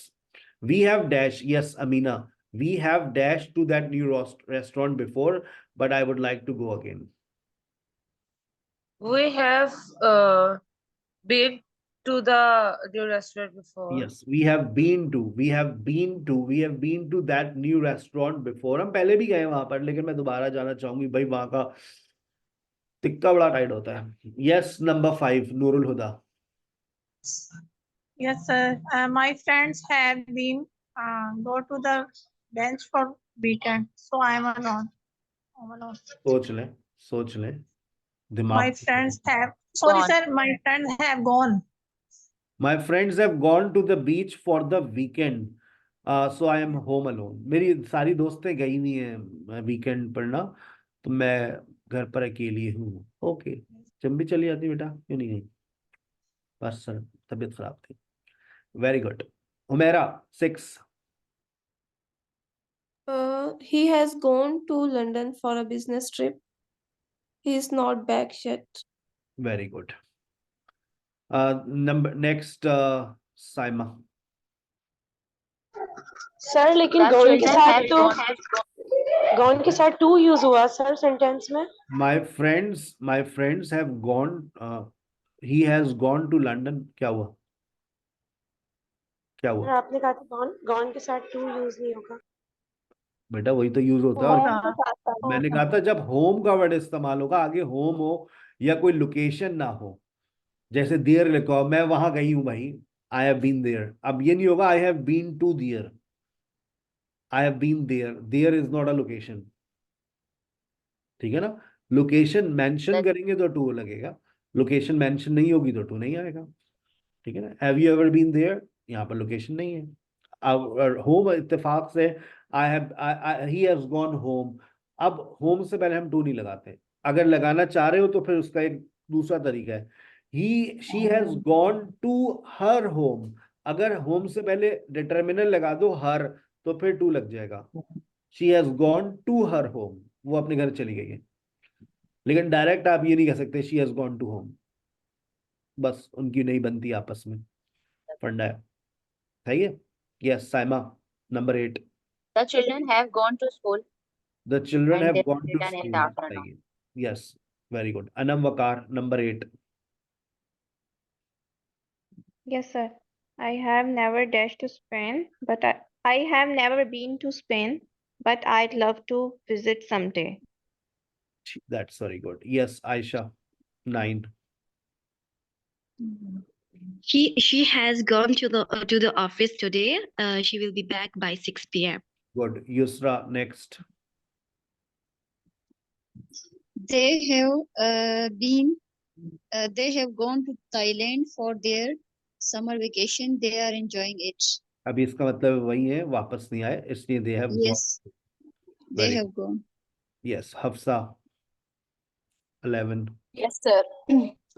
We have dash, yes Amina, we have dashed to that new restaurant before, but I would like to go again। We have been to the new restaurant before. Yes, we have been to that new restaurant before। हम पहले भी गए वहां पर, लेकिन मैं दोबारा जाना चाहूंगी भाई, वहां का टिक्का बड़ा टाइट होता है। Yes number 5 Noorul Huda. Yes, sir. My friends have been go to the bench for weekend, so I'm alone. सोच लें दिमाग। My friends have. Sorry, Gone. sir. My friends have gone. My friends have gone to the beach for the weekend, so I am home alone. मेरी सारी दोस्तें गई हुई हैं weekend पर ना, तो मैं घर पर अकेली हूँ। ओके, जब भी चली जाती बेटा, क्यों नहीं गई? बस सर तबीयत खराब थी। Very good. Humera 6। He has gone to London for a business trip. He is not back yet. Very good. Number next Saima. Sir लेकिन The गॉन के children साथ have तो गॉन के साथ टू यूज हुआ सर सेंटेंस में। My friends have gone, he has gone to London. क्या हुआ? क्या सर हुआ आपने कहा था गॉन के साथ टू यूज नहीं होगा। बेटा? वही तो यूज होता है। और होम के साथ था। मैंने कहा था जब होम का वर्ड इस्तेमाल होगा, आगे होम हो या कोई लोकेशन ना हो, जैसे देयर लिखो, मैं वहां गई हूं भाई, आई हैव बीन देयर। अब ये नहीं होगा I have been to there, I have been there. There is not a location, ठीक है ना? लोकेशन मेंशन that करेंगे तो टू लगेगा, लोकेशन मेंशन नहीं होगी तो टू नहीं आएगा, ठीक है ना? Have you ever been there, यहाँ पर लोकेशन नहीं है। अब होम इत्तेफाक से I have, he has gone home. अब होम से पहले हम टू नहीं लगाते। अगर लगाना चाह रहे हो तो फिर उसका एक दूसरा तरीका है, he she has gone to her home. अगर होम से पहले डिटर्मिनल लगा दो हर, तो फिर टू लग जाएगा। She has gone to her home, वो अपने घर चली गई है। लेकिन डायरेक्ट आप ये नहीं कह सकते she has gone to home, बस उनकी नहीं बनती आपस में, फंडा है। सही है। Yes Saima, number 8। the children have gone to school the children and have they gone to return in the school. afternoon. सही है। Yes, very good. Anam Waqar, number 8। Yes, sir. I have never dashed to Spain, but I have never been to Spain, but I'd love to visit someday. That's very good. Yes Ayesha, 9। She has gone to the office today. She will be back by 6 p.m. Good. Yusra next. They have they have gone to Thailand for their summer vacation. They are enjoying it. अभी इसका मतलब वही है, वापस नहीं आए, इसलिए दे have gone. Yes, they very have gone. Yes. Hafsa 11। Yes, sir.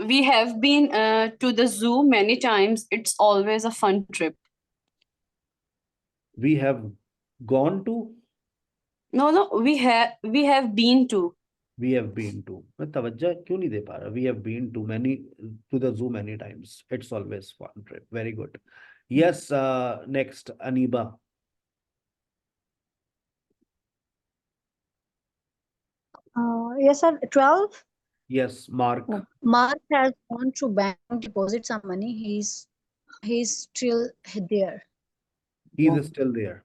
We have been to the zoo many times. It's always a fun trip. We have gone to, No, we have been to. We have been to. मैं तवज्जो क्यों नहीं दे पा रहा? We have been to many, to the zoo many times, it's always fun trip. Very good. Yes next Aniba. Yes, sir. 12. Yes Mark. Mark has gone to bank to deposit some money. He's still there. He is still there.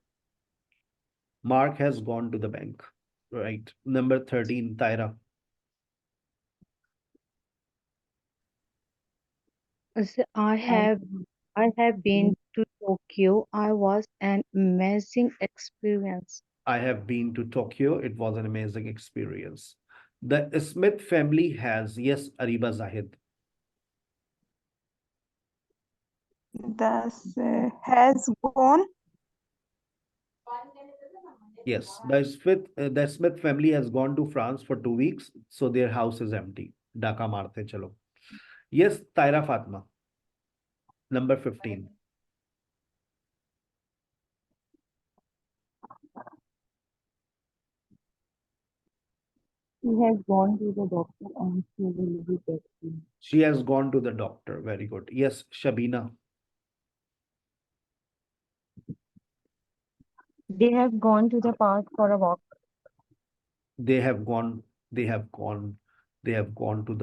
Mark has gone to the bank. Right. Number 13, Tyra. I have been to Tokyo. I was an amazing experience. I have been to Tokyo. It was an amazing experience. The Smith family has, yes, Ariba Zahid. Thus has gone. Yes, the Smith family has gone to France for 2 weeks, so their house is empty. Daka marte chalo. Yes, Tyra Fatma. Number 15. She has gone to the doctor and she will be back soon. She has gone to the doctor. Very good. Yes, Shabina. They have gone to the park for a walk. They have gone to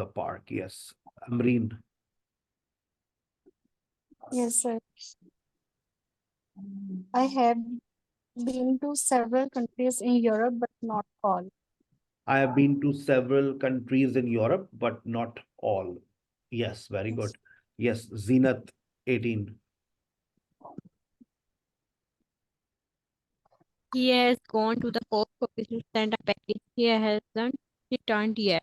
the park. Yes. Amreen. Yes, sir. I have been to several countries in Europe, but not all. I have been to several countries in Europe, but not all. Yes, very good. Yes, Zenat, 18. He has gone to the post office to send a package. He hasn't returned yet.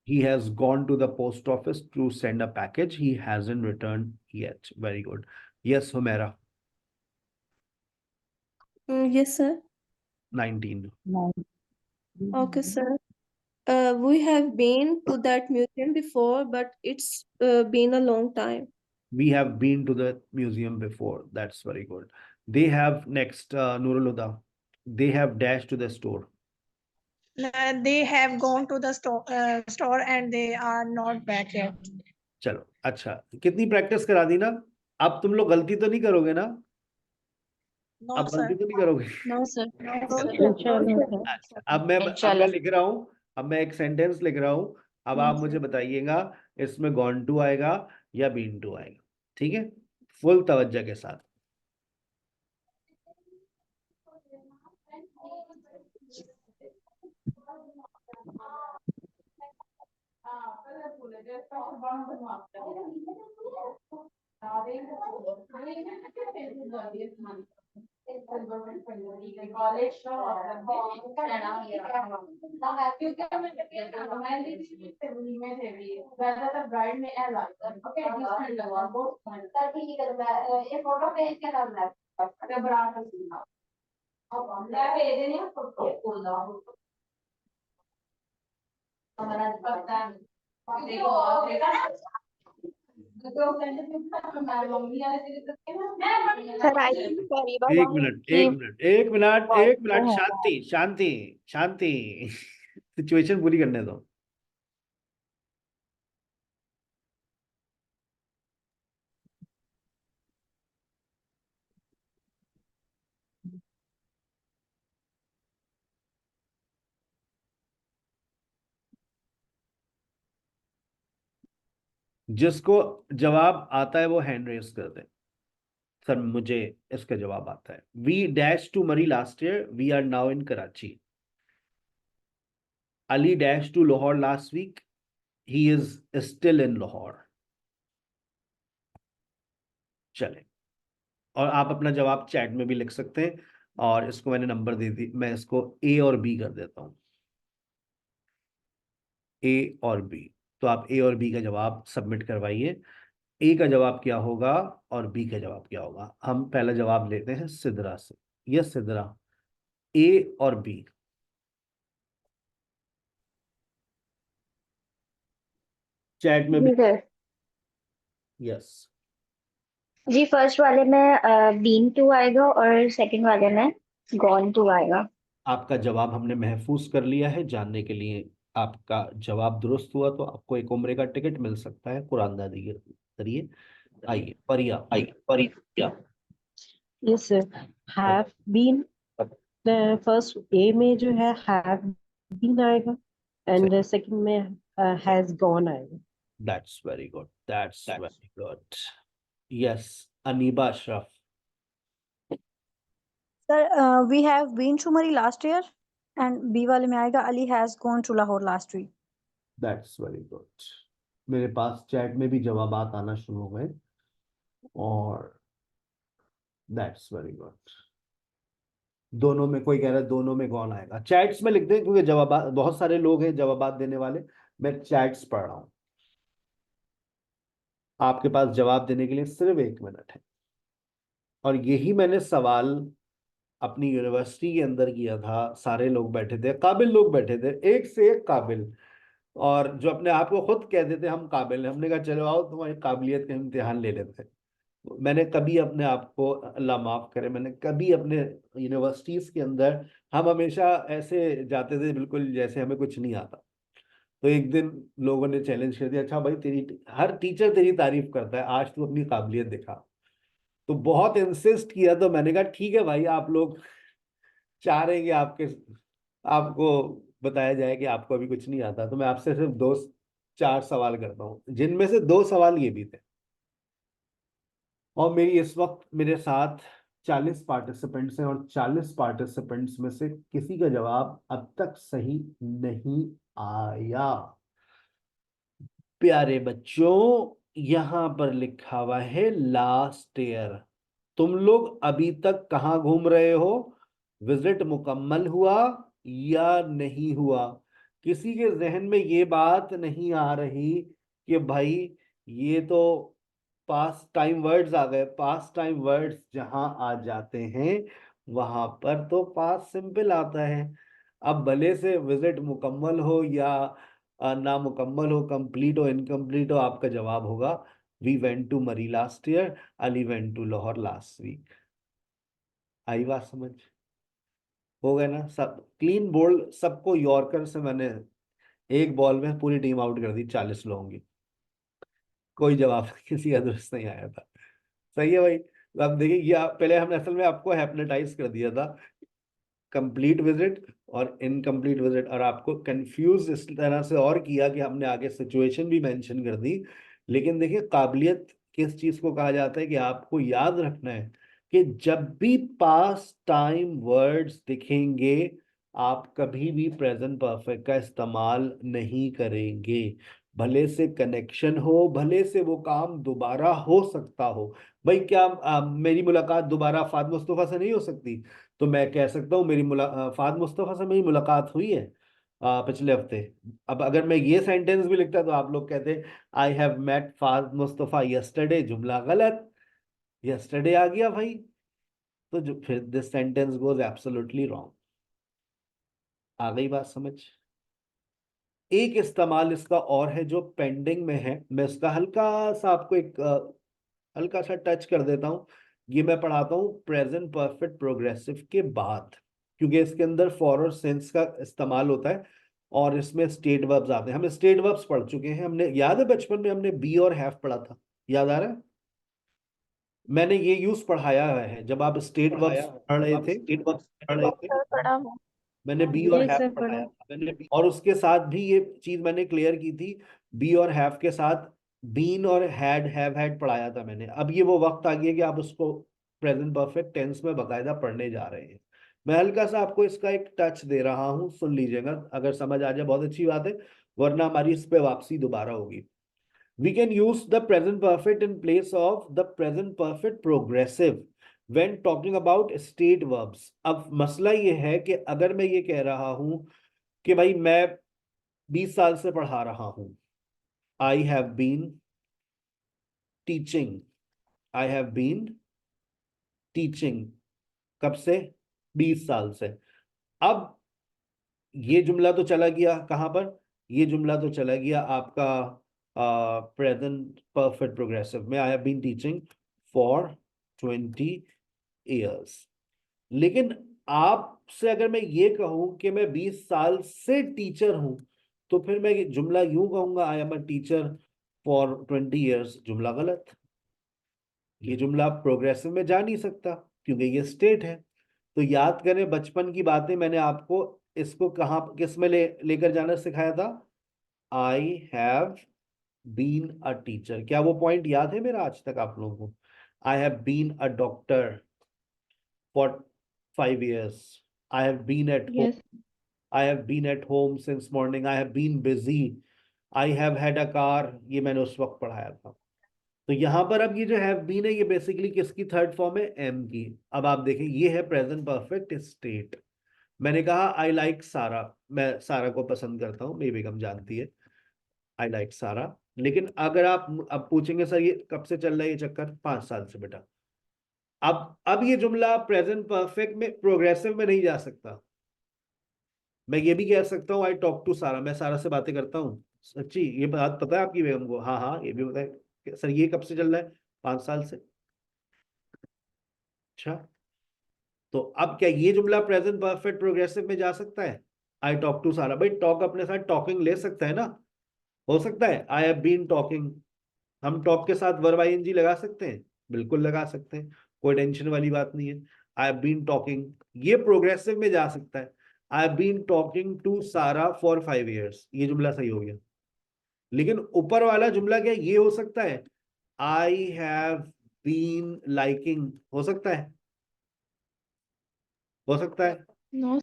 He has gone to the post office to send a package. He hasn't returned yet. Very good. Yes, Humera. Yes, sir. 19. Okay, sir. We have been to that museum before, but it's been a long time. We have been to the museum before. That's very good. They have next, Nurul Huda. They have dashed to the store. They have gone to the store and they are not back yet. चलो अच्छा, कितनी practice करा दी ना? अब तुम लोग गलती तो नहीं करोगे ना? No, अब sir. गलती तो नहीं करोगे? No, sir. Inshallah. अच्छा, अब मैं लिख रहा हूँ, अब मैं एक सेंटेंस लिख रहा हूँ, अब आप मुझे बताइएगा इसमें gone to आएगा या been to आएगा, ठीक है? फुल तवज्जो के साथ। Sir, I think Fariba एक wants मिनट, he एक मिनट, एक मिनट, wants एक minute, to Shanti, Shanti, Shanti. Situation पूरी करने दो। जिसको जवाब आता है वो हैंड रेस कर दे। सर मुझे इसका जवाब आता है। We dash to Murree last year, we are now in Karachi. Ali dash to Lahore last week, he is still in Lahore. चले, और आप अपना जवाब चैट में भी लिख सकते हैं, और इसको मैंने नंबर दे दी, मैं इसको ए और बी कर देता हूं, ए और बी। तो आप ए और बी का जवाब सबमिट करवाइए। ए का जवाब क्या होगा और बी का जवाब क्या होगा? हम पहला जवाब लेते हैं सिद्रा से। यस सिद्रा, ए और बी। चैट में भी। जी सर। यस, जी फर्स्ट वाले में बीन टू आएगा और सेकंड वाले में गॉन टू आएगा। आपका जवाब हमने महफूज कर लिया है। जानने के लिए आपका जवाब दुरुस्त हुआ तो आपको एक उम्रे का टिकट मिल सकता है कुरानदादी के जरिए। आइए परिया, आइए परिया। Yes, sir. Have been. First A में जो है have been आएगा and the second में has gone आएगा. That's very good. That's very good. Yes, Aniba Ashraf. Sir, we have been to Murray last year and B वाले में आएगा Ali has gone to Lahore last week. That's very good. मेरे पास chat में भी जवाबात आना शुरू हो गए, और that's very good. दोनों में, कोई कह रहा है दोनों में कौन आएगा? चैट्स में लिख दें, क्योंकि जवाब बहुत सारे लोग हैं जवाबात देने वाले। मैं चैट्स पढ़ रहा हूं, आपके पास जवाब देने के लिए सिर्फ 1 मिनट है। और यही मैंने सवाल अपनी यूनिवर्सिटी के अंदर किया था। सारे लोग बैठे थे, काबिल लोग बैठे थे, एक से एक काबिल, और जो अपने आप को खुद कहते थे हम काबिल हैं। हमने कहा चलो आओ तुम्हारी काबिलियत का इम्तिहान ले लेते हैं। मैंने कभी अपने आप को, अल्लाह माफ करे, मैंने कभी अपने यूनिवर्सिटीज के अंदर, हम हमेशा ऐसे जाते थे बिल्कुल जैसे हमें कुछ नहीं आता। तो एक दिन लोगों ने चैलेंज कर दिया, अच्छा भाई तेरी हर टीचर तेरी तारीफ करता है, आज तू अपनी काबिलियत दिखा। तो बहुत इंसिस्ट किया, तो मैंने कहा ठीक है भाई, आप लोग चाह रहे हैं कि आपको बताया जाए कि आपको अभी कुछ नहीं आता, तो मैं आपसे सिर्फ 2-4 सवाल करता हूँ, जिनमें से 2 सवाल ये भी थे। और मेरी इस वक्त मेरे साथ 40 पार्टिसिपेंट्स हैं, और 40 पार्टिसिपेंट्स में से किसी का जवाब अब तक सही नहीं आया। प्यारे बच्चों, यहां पर लिखा हुआ है लास्ट ईयर। तुम लोग अभी तक कहाँ घूम रहे हो? विजिट मुकम्मल हुआ या नहीं हुआ? किसी के जहन में ये बात नहीं आ रही कि भाई ये तो पास्ट टाइम वर्ड्स आ गए। पास्ट टाइम वर्ड्स जहां आ जाते हैं वहां पर तो पास्ट सिंपल आता है। अब भले से विजिट मुकम्मल हो या ना मुकम्मल हो, कंप्लीट हो इनकम्प्लीट हो, आपका जवाब होगा we went to Murree last year, Ali went to Lahore last week. आई बात समझ? हो गया ना? सब क्लीन बोल्ड, सबको यॉर्कर से मैंने एक बॉल में पूरी टीम आउट कर दी 40 लोगों की। कोई जवाब किसी का दुरुस्त नहीं आया था। सही है भाई। अब देखिए, ये पहले हमने असल में आपको हैप्नेटाइज कर दिया था, कंप्लीट विजिट और इनकम्प्लीट विजिट, और आपको कंफ्यूज इस तरह से और किया कि हमने आगे सिचुएशन भी मेंशन कर दी। लेकिन देखिए, काबिलियत किस चीज को कहा जाता है कि आपको याद रखना है कि जब भी पास्ट टाइम वर्ड्स दिखेंगे, आप कभी भी प्रेजेंट परफेक्ट का इस्तेमाल नहीं करेंगे। भले से कनेक्शन हो, भले से वो काम दोबारा हो सकता हो। भाई क्या मेरी मुलाकात दोबारा फाद मुस्तफा से नहीं हो सकती? तो मैं कह सकता हूँ मेरी फाद मुस्तफा से मेरी मुलाकात हुई है पिछले हफ्ते। अब अगर मैं ये सेंटेंस भी लिखता तो आप लोग कहते I have met Fahad Mustafa yesterday, जुमला गलत, यस्टरडे आ गया भाई। तो जो फिर this sentence goes absolutely wrong. आ गई बात समझ? एक इस्तेमाल इसका और है जो पेंडिंग में है, मैं इसका हल्का सा आपको एक हल्का सा टच कर देता हूँ। ये मैं पढ़ाता हूँ प्रेजेंट परफेक्ट प्रोग्रेसिव के बाद, क्योंकि इसके अंदर फॉर और सिंस का इस्तेमाल होता है और इसमें स्टेट वर्ब्स आते हैं। हम स्टेट वर्ब्स पढ़ चुके हैं, हमने याद है बचपन में हमने बी और हैव पढ़ा था, याद आ रहा है? मैंने ये यूज पढ़ाया है जब आप स्टेट वर्ब्स पढ़ रहे थे। सर पढ़ा हुआ। मैंने बी और जी हैव सर पढ़ाया पढ़ा। था, और उसके साथ भी ये चीज मैंने क्लियर की थी, बी और हैव के साथ बीन और हैड पढ़ाया था मैंने। अब ये वो वक्त आ गया कि आप उसको प्रेजेंट परफेक्ट टेंस में बकायदा पढ़ने जा रहे हैं। मैं हल्का सा आपको इसका एक टच दे रहा हूं, सुन लीजिएगा, अगर समझ आ जाए बहुत अच्छी बात है, वरना हमारी इस पे वापसी दोबारा होगी। We can use the present perfect in place of the present perfect progressive when talking about state verbs। अब मसला ये है कि अगर मैं ये कह रहा हूं कि भाई मैं 20 साल से पढ़ा रहा हूं, I have been teaching, I have been teaching, कब से? 20 साल से। अब ये जुमला तो चला गया कहां पर? ये जुमला तो चला गया आपका प्रेजेंट परफेक्ट प्रोग्रेसिव में, I have been teaching for 20 years. लेकिन आपसे अगर मैं ये कहूं कि मैं 20 साल से टीचर हूं, तो फिर मैं जुमला यूं कहूंगा I am a teacher for 20 years, जुमला गलत। ये जुमला प्रोग्रेसिव में जा नहीं सकता क्योंकि ये स्टेट है। तो याद करें बचपन की बातें, मैंने आपको इसको कहाँ किस में लेकर जाना सिखाया था? I have been a teacher. क्या वो पॉइंट याद है मेरा आज तक आप लोगों को? I have been a doctor for 5 years, I have been at home, Yes. I have been at home since morning, I have been busy, I have had a car, ये मैंने उस वक्त पढ़ाया था। तो यहां पर अब ये जो हैव बीन है, ये बेसिकली किसकी थर्ड फॉर्म है? एम की। अब आप देखें, ये है प्रेजेंट परफेक्ट स्टेट। मैंने कहा आई लाइक सारा, मैं सारा को पसंद करता हूँ, मेरी बेगम जानती है, आई लाइक सारा। लेकिन अगर आप अब पूछेंगे सर ये कब से चल रहा है ये चक्कर? 5 साल से बेटा। अब ये जुमला प्रेजेंट परफेक्ट में प्रोग्रेसिव में नहीं जा सकता। मैं ये भी कह सकता हूँ आई टॉक टू सारा, मैं सारा से बातें करता हूँ। सच्ची ये बात पता है आपकी बेगम को? हाँ हाँ, ये भी पता है। सर ये कब से चल रहा है? 5 साल से। अच्छा, तो अब क्या ये जुमला प्रेजेंट परफेक्ट प्रोग्रेसिव में जा सकता है? आई टॉक टू सारा, भाई टॉक अपने साथ टॉकिंग ले सकता है ना? हो सकता है आई हैव बीन टॉकिंग। हम टॉक के साथ वर्ब आईएनजी लगा सकते हैं, बिल्कुल लगा सकते हैं, कोई टेंशन वाली बात नहीं है। आई हैव बीन टॉकिंग, ये प्रोग्रेसिव में जा सकता है। I have been talking to Sara for 5 years, ये जुमला सही हो गया। लेकिन ऊपर वाला जुमला क्या ये हो सकता है? आई हैव बीन लाइकिंग, हो सकता है? हो सकता है? No.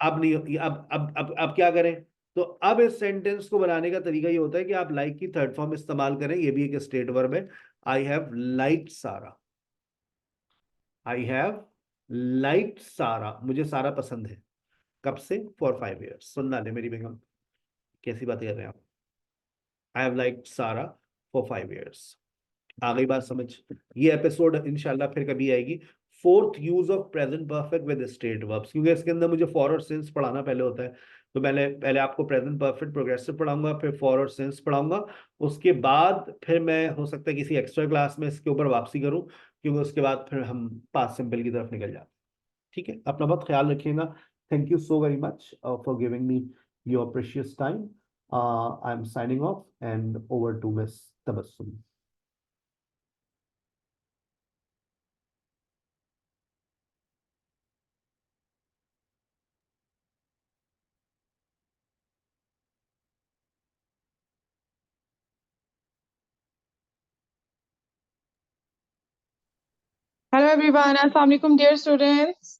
अब नहीं, अब क्या करें? तो अब इस सेंटेंस को बनाने का तरीका ये होता है कि आप लाइक की थर्ड फॉर्म इस्तेमाल करें, ये भी एक स्टेट वर्ब है। आई हैव लाइक्ड सारा, आई हैव लाइक्ड सारा, मुझे सारा पसंद है। कब से? For 5 years। सुनना ले मेरी बेगम, कैसी बातें कर रहे हैं आप? आई हैव लाइक्ड सारा फॉर 5 years। आ गई बात समझ? ये एपिसोड इंशाल्लाह फिर कभी आएगी, fourth use of present perfect with state verbs, क्योंकि इसके अंदर मुझे फॉर और सिंस पढ़ाना पहले होता है। तो पहले पहले आपको प्रेजेंट परफेक्ट प्रोग्रेसिव पढ़ाऊंगा, फिर फॉर और सिंस पढ़ाऊंगा, उसके बाद फिर मैं हो सकता है किसी एक्स्ट्रा क्लास में इसके ऊपर वापसी करूं, क्योंकि उसके बाद फिर हम पास्ट सिंपल की तरफ निकल जाते। ठीक है, अपना बहुत ख्याल रखिएगा। Thank you so very much for giving me your precious time. I am signing off and over to miss Tabassum. Hello everyone, Assalamu alaikum dear students.